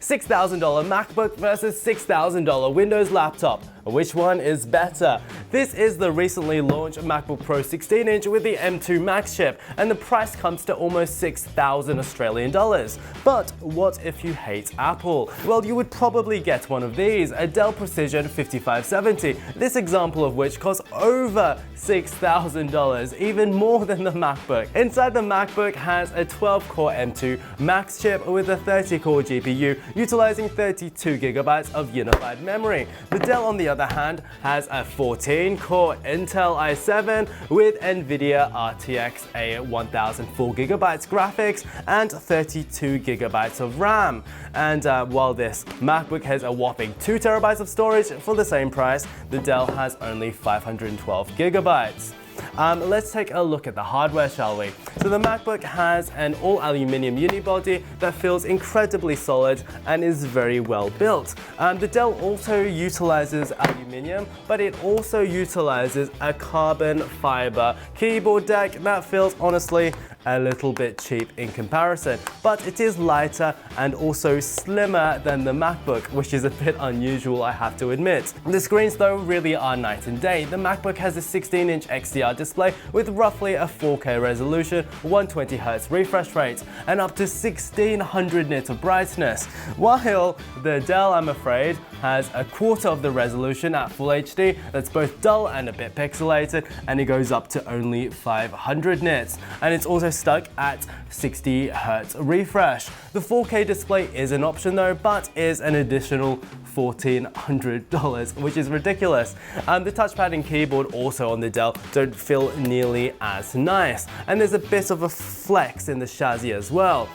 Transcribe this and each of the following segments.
$6,000 MacBook versus $6,000 Windows laptop. Which one is better? This is the recently launched MacBook Pro 16-inch with the M2 Max chip, and the price comes to almost 6,000 Australian dollars. But what if you hate Apple? Well, you would probably get one of these, a Dell Precision 5570, this example of which costs over $6,000, even more than the MacBook. Inside the MacBook has a 12-core M2 Max chip with a 30-core GPU, utilizing 32GB of unified memory. The Dell, on the other hand, has a 14-core Intel i7 with NVIDIA RTX A1004GB graphics and 32GB of RAM. And while this MacBook has a whopping 2TB of storage for the same price, the Dell has only 512GB. Let's take a look at the hardware, shall we? So the MacBook has an all-aluminium unibody that feels incredibly solid and is very well built. The Dell also utilizes aluminium, but it also utilizes a carbon fiber keyboard deck that feels honestly a little bit cheap in comparison, but it is lighter and also slimmer than the MacBook, which is a bit unusual, I have to admit. The screens though really are night and day. The MacBook has a 16-inch XDR display with roughly a 4K resolution, 120Hz refresh rate, and up to 1600 nits of brightness, while the Dell, I'm afraid, has a quarter of the resolution at Full HD that's both dull and a bit pixelated, and it goes up to only 500 nits, and it's also stuck at 60Hz refresh. The 4K display is an option though, but is an additional $1,400, which is ridiculous. The touchpad and keyboard also on the Dell don't feel nearly as nice, and there's a bit of a flex in the chassis as well.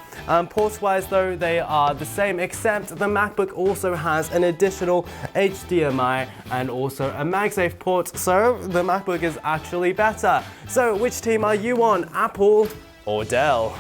Ports-wise though, they are the same, except the MacBook also has an additional HDMI and also a MagSafe port, so the MacBook is actually better. So which team are you on, Apple or Dell?